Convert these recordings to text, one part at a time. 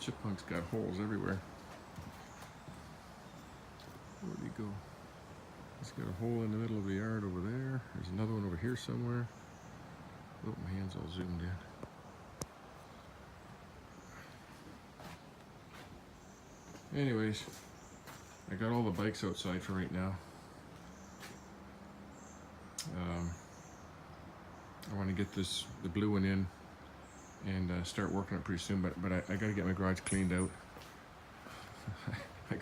Chipmunk's got holes everywhere. Where'd he go? He's got a hole in the middle of the yard over there. There's another one over here somewhere. Oh, my hand's all zoomed in. Anyways, I got all the bikes outside for right now. I want to get the blue one in and start working it pretty soon, but I got to get my garage cleaned out. I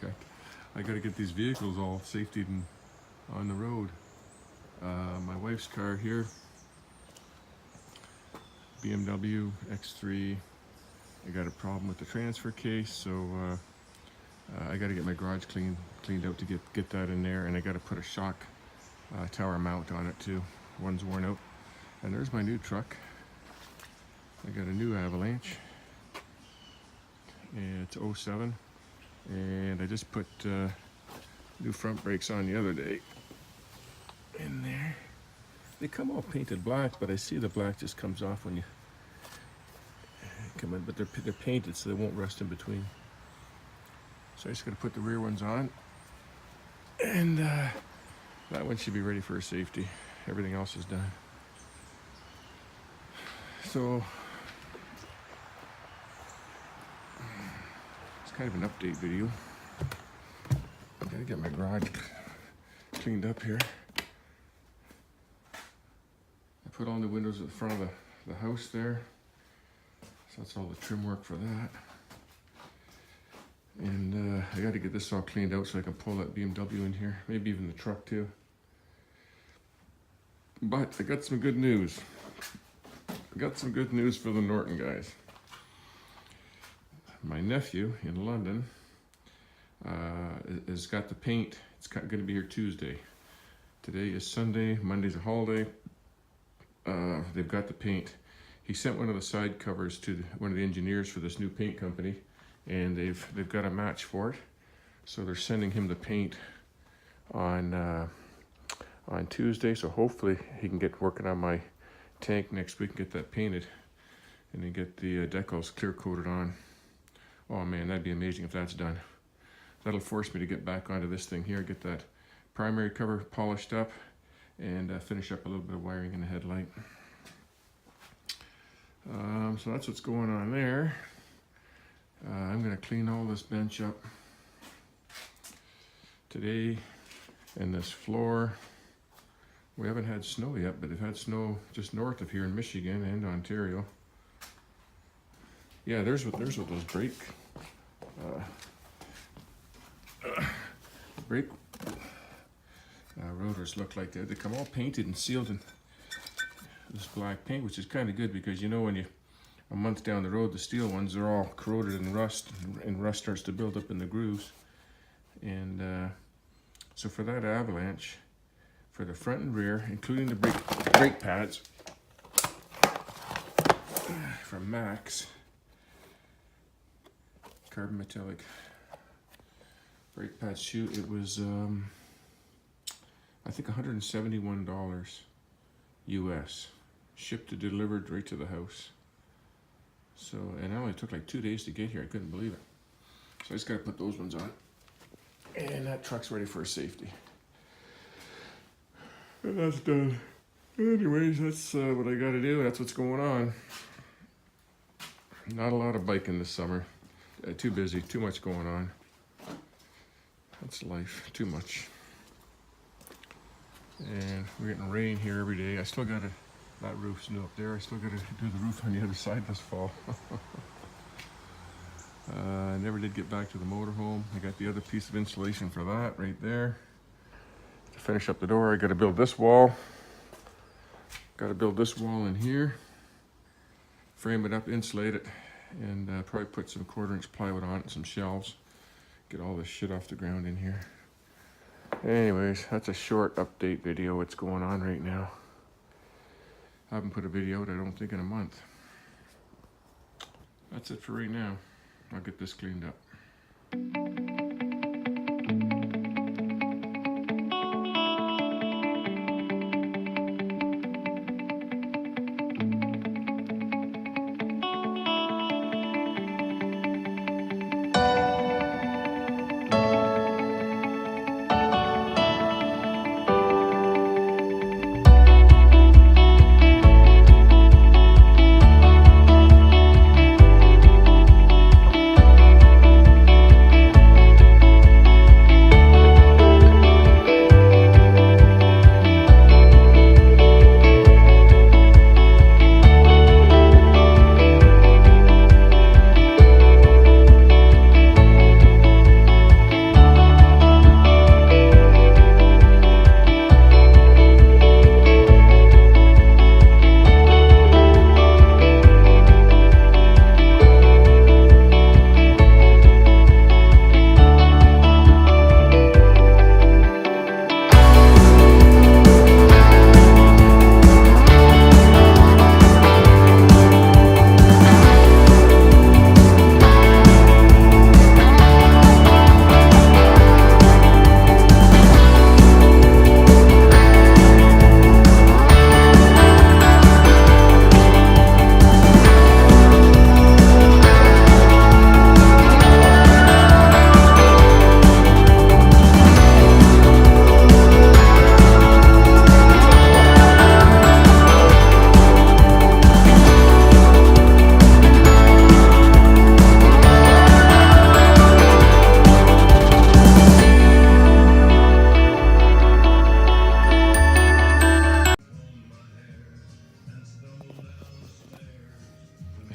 got to get these vehicles all safetied and on the road. My wife's car here, BMW X3. I got a problem with the transfer case, so I got to get my garage cleaned out to get that in there, and I got to put a shock tower mount on it too. One's worn out. And there's my new truck. I got a new Avalanche. And it's 07. And I just put new front brakes on the other day. In there. They come all painted black, but I see the black just comes off when you come in. But they're painted so they won't rust in between. So I just got to put the rear ones on. And that one should be ready for a safety. Everything else is done. So it's kind of an update video. I gotta get my garage cleaned up here. I put all the windows at the front of the house there. So that's all the trim work for that. And I gotta get this all cleaned out so I can pull that BMW in here. Maybe even the truck too. But I got some good news. I got some good news for the Norton guys. My nephew in London has got the paint. It's going to be here Tuesday. Today is Sunday. Monday's a holiday. They've got the paint. He sent one of the side covers to one of the engineers for this new paint company, and they've got a match for it. So they're sending him the paint on Tuesday. So hopefully he can get working on my tank next week and get that painted, and then get the decals clear coated on. Oh man, that'd be amazing if that's done. That'll force me to get back onto this thing here, get that primary cover polished up, and finish up a little bit of wiring in the headlight. So that's what's going on there. I'm gonna clean all this bench up today, and this floor. We haven't had snow yet, but they've had snow just north of here in Michigan and Ontario. Yeah, there's what those brake rotors look like. They come all painted and sealed in this black paint, which is kind of good because, you know, when a month down the road, the steel ones are all corroded and rust starts to build up in the grooves. And so for that Avalanche, for the front and rear, including the brake pads from Max, carbon metallic brake pad shoe, it was I think $171 US, shipped and delivered right to the house. So, and it only took like 2 days to get here. I couldn't believe it. So I just got to put those ones on, and that truck's ready for a safety. And that's done. Anyways, that's what I got to do. That's what's going on. Not a lot of biking this summer. Too busy, too much going on. That's life, too much. And we're getting rain here every day. I still got to, that roof's new up there. I still got to do the roof on the other side this fall. I never did get back to the motorhome. I got the other piece of insulation for that right there. To finish up the door, I got to build this wall. Got to build this wall in here. Frame it up, insulate it, and probably put some 1/4-inch plywood on it and some shelves. Get all this shit off the ground in here. Anyways, that's a short update video. What's going on right now. I haven't put a video out, I don't think, in a month. That's it for right now. I'll get this cleaned up.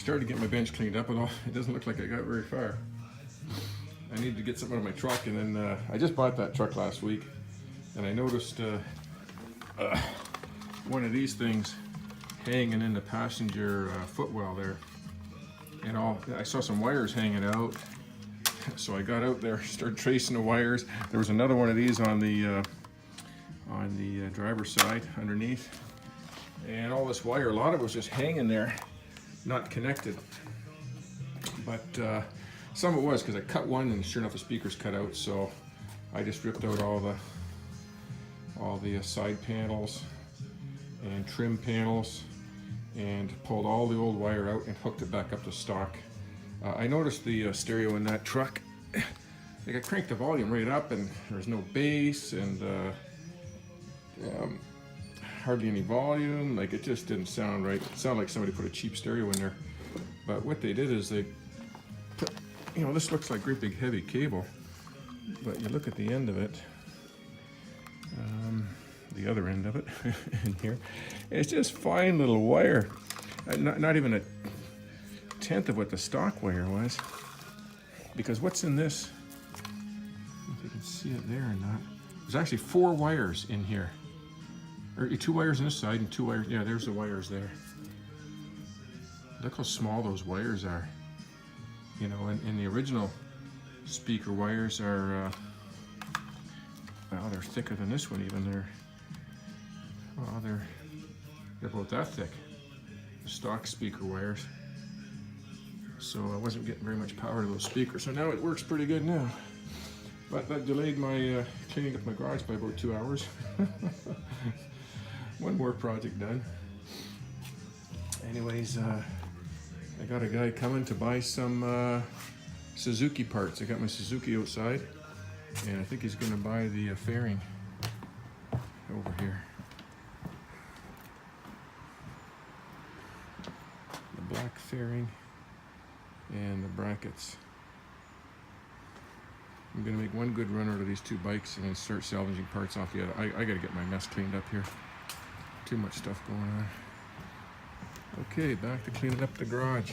started to get my bench cleaned up, and all it doesn't look like I got very far. I need to get something out of my truck, and then I just bought that truck last week, and I noticed one of these things hanging in the passenger footwell there, and I saw some wires hanging out, so I got out there, started tracing the wires. There was another one of these on the driver's side underneath, and all this wire, a lot of it was just hanging there, not connected, but some of it was, because I cut one and sure enough the speaker's cut out, so I just ripped out all the side panels and trim panels and pulled all the old wire out and hooked it back up to stock. I noticed the stereo in that truck, like I cranked the volume right up and there's no bass and hardly any volume, like it just didn't sound right. It sounded like somebody put a cheap stereo in there. But what they did is they put, this looks like great big heavy cable, but you look at the end of it, the other end of it in here, it's just fine little wire, not even a tenth of what the stock wire was. Because what's in this, I don't know if you can see it there or not, there's actually 4 wires in here, or 2 wires on this side and 2 wires, yeah, there's the wires there. Look how small those wires are. And the original speaker wires are, well, they're thicker than this one even. They're about that thick, the stock speaker wires. So I wasn't getting very much power to those speakers. So now it works pretty good now. But that delayed my cleaning up my garage by about 2 hours. One more project done. Anyways, I got a guy coming to buy some Suzuki parts. I got my Suzuki outside, and I think he's going to buy the fairing over here. The black fairing and the brackets. I'm going to make one good run out of these 2 bikes and then start salvaging parts off the other. I got to get my mess cleaned up here. Too much stuff going on. Okay, back to cleaning up the garage.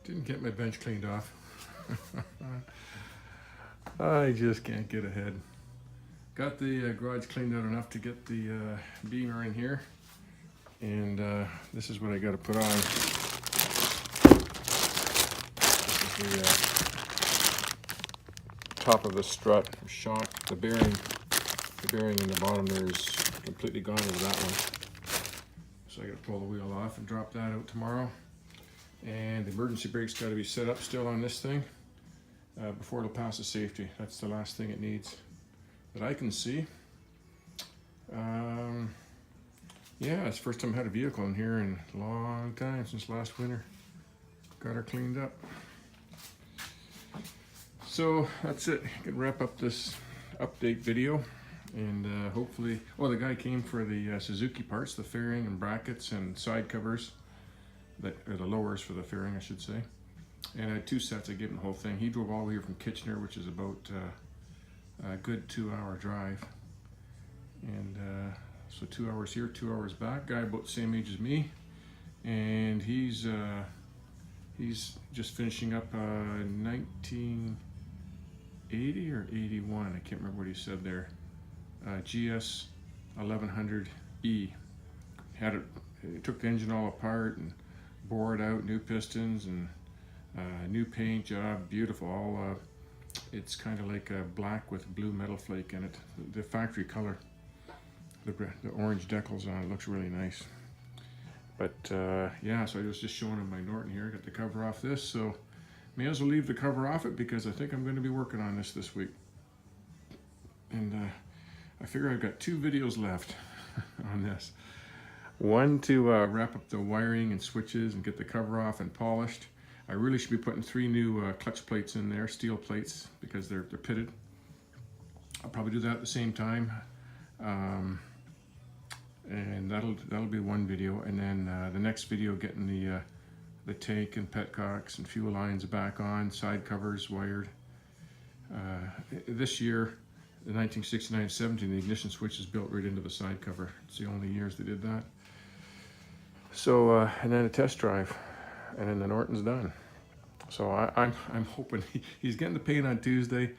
Didn't get my bench cleaned off. I just can't get ahead. Got the garage cleaned out enough to get the beamer in here. And this is what I got to put on. This is the top of the strut shock, the bearing in the bottom there is completely gone with that one. So I got to pull the wheel off and drop that out tomorrow. And the emergency brake's got to be set up still on this thing before it'll pass the safety. That's the last thing it needs that I can see. Yeah, it's the first time I had a vehicle in here in a long time, since last winter. Got her cleaned up. So that's it. I can wrap up this update video, and hopefully, well, the guy came for the Suzuki parts, the fairing and brackets and side covers, that are the lowers for the fairing, I should say. And I had 2 sets. I gave him the whole thing. He drove all the way here from Kitchener, which is about a good 2-hour drive. And so 2 hours here, 2 hours back. Guy about the same age as me, and he's just finishing up 1980 or 81. I can't remember what he said there. GS 1100E. Had it. It took the engine all apart and bored out, new pistons and new paint job. Beautiful. All it's kind of like a black with blue metal flake in it. The factory color. The orange decals on it looks really nice. But yeah, so I was just showing him my Norton here. I got the cover off this, so may as well leave the cover off it because I think I'm going to be working on this week. And I figure I've got 2 videos left on this. One to wrap up the wiring and switches and get the cover off and polished. I really should be putting 3 new clutch plates in there, steel plates, because they're pitted. I'll probably do that at the same time. And that'll be one video, and then the next video, getting the tank and petcocks and fuel lines back on, side covers wired. This year the 1969-70, the ignition switch is built right into the side cover. It's the only years they did that. So, and then a test drive, and then the Norton's done. So I'm hoping he's getting the paint on Tuesday.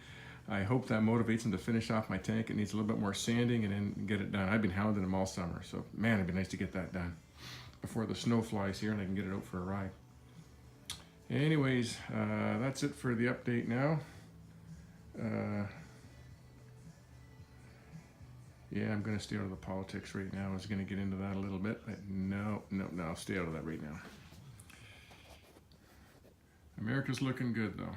I hope that motivates him to finish off my tank. It needs a little bit more sanding and then get it done. I've been hounding him all summer, so man, it'd be nice to get that done before the snow flies here and I can get it out for a ride. Anyways, that's it for the update now. Yeah, I'm going to stay out of the politics right now. I was going to get into that a little bit, but no, I'll stay out of that right now. America's looking good, though.